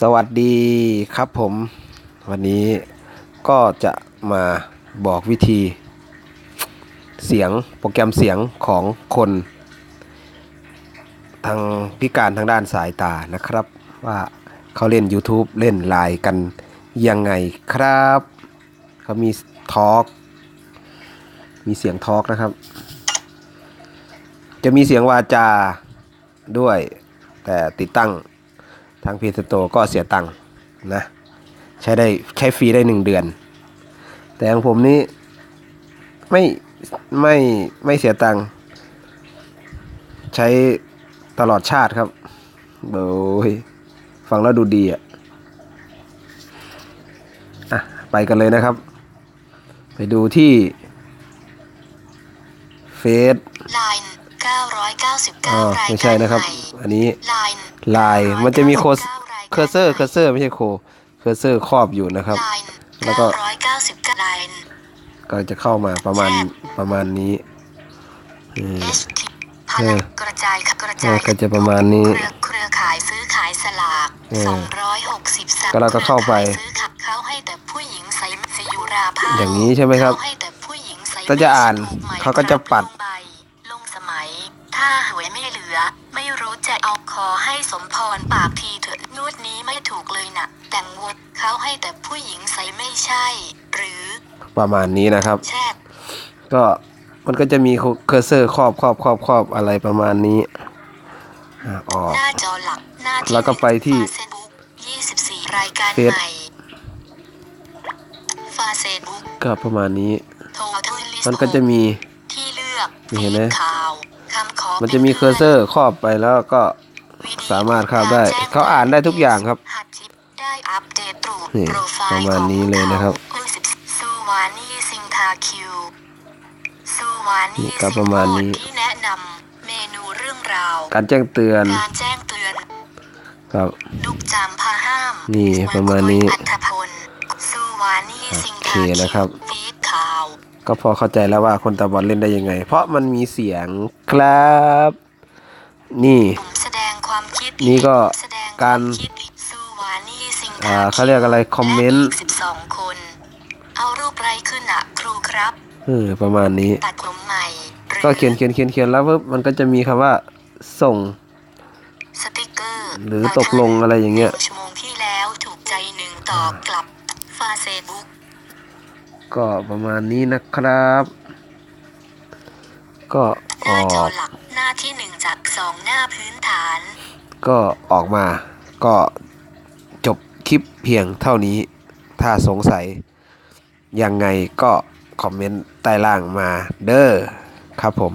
สวัสดีครับผมวันนี้ก็จะมาบอกวิธีเสียงโปรแกรมเสียงของคนทางพิการทางด้านสายตานะครับว่าเขาเล่น YouTube เล่นไลน์กันยังไงครับเขามีทอล์กมีเสียงทอล์กนะครับจะมีเสียงวาจาด้วยแต่ติดตั้งทางเพจสโตร์ก็เสียตังค์นะใช้ฟรีได้1 เดือนแต่ของผมนี้ไม่เสียตังค์ใช้ตลอดชาติครับโอ้ยฟังแล้วดูดีอ่ะไปกันเลยนะครับไปดูที่เฟซไม่ใช่นะครับอันนี้ไลน์มันจะมีเคอร์เซอร์ไม่ใช่เคอร์เซอร์ครอบอยู่นะครับแล้วก็จะเข้ามาประมาณนี้ก็จะประมาณนี้เครือข่ายซื้อขายสลาก260ก็เราก็เข้าไปเขาให้แต่ผู้หญิงใส่สยุราภาอย่างนี้ใช่ไหมครับก็จะอ่านเขาก็จะปัดลงสมัยถ้าหวยไม่เหลือไม่รู้จะเอาขอให้สมพรปากทีเถิดนวดนี้ไม่ถูกเลยนะแต่งวดเขาให้แต่ผู้หญิงใส่ไม่ใช่หรือประมาณนี้นะครับก็มันก็จะมีเคอร์เซอร์ครอบอะไรประมาณนี้ออกหน้าจอหลักแล้วก็ไปที่24รายการใหม่เฟซบุ๊กก็ประมาณนี้มันก็จะมีที่เลือกเห็นไหมมันจะมีเคอร์เซอร์ครอบไปแล้วก็สามารถเข้าได้เขาอ่านได้ทุกอย่างครับนี่ประมาณนี้เลยนะครับนี่ก็ประมาณนี้ที่แนะนำเมนูเรื่องราวการแจ้งเตือนครับลูกจำพาห้ามนี่ประมาณนี้โอเคนะครับก็พอเข้าใจแล้วว่าคนตาบอดเล่นได้ยังไงเพราะมันมีเสียงครับนี่ก็การเขาเรียกอะไรคอมเมนต์เอารูปไรขึ้นอ่ะครูครับประมาณนี้ก็เขียนแล้วมันก็จะมีคำว่าส่งสติ๊กเกอร์หรือตกลงอะไรอย่างเงี้ยชั่วโมงที่แล้วถูกใจ1ต่อกลับเฟซบุ๊กก็ประมาณนี้นะครับก็หน้าจอหลักหน้าที่1จาก2หน้าพื้นฐานก็ออกมาก็จบคลิปเพียงเท่านี้ถ้าสงสัยยังไงก็คอมเมนต์ใต้ล่างมาเด้อครับผม